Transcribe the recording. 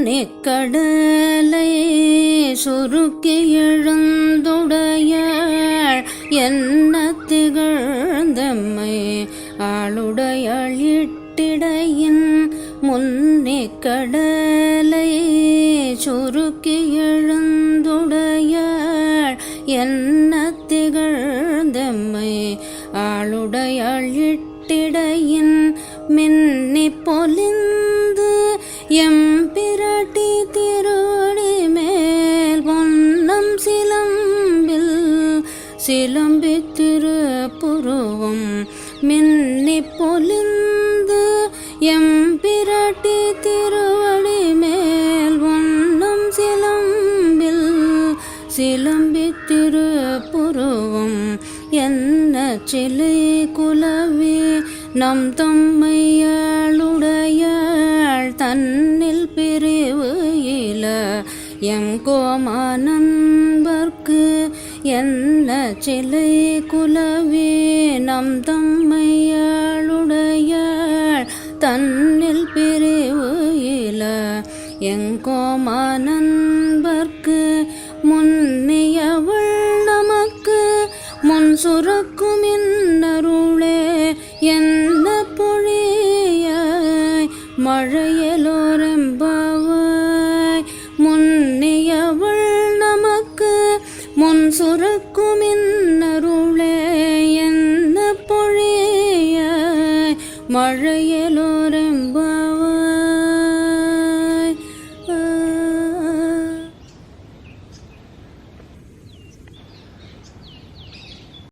நிக்கடலை சுருக்கி எழுந்துடையாள் என்ன திகழ்ந்தம்மை ஆளுடையாள் இட்டிடையின் முன்னிக்கடலை சுருக்கி எழுந்துடையாள் என்ன திகழ்ந்தம்மை ஆளுடையாள் இட்டிடையின் மின்னி பொலிந்து எம்பிரட்டி திருவடி மேல் பொன்னம் சிலம்பி திருப்புருவம் மின்னி பொலிந்து எம்பிரட்டி திருவடி மேல் பொன்னம் சிலம்பி திருப்புருவம் என்ன சிலை குலவி நம் தம்மையாளுடையாள் தன்னில் பிரிவு இல எங்கோமானன்பர்க்கு என்ன சிலை குலவி நம் தம்மையாளுடையாள் தன்னில் பிரிவு இல எங்கோமானன்பர்க்கு முன்னியவள் நமக்கு முன் சுரக்கும் இன்னருளே என்ன பொழியாய் மழையலோரெம்பாவாய் முன்னியவள் நமக்கு முன் சுரக்கும் இன்னருளே என்ன பொழியாய் மழைய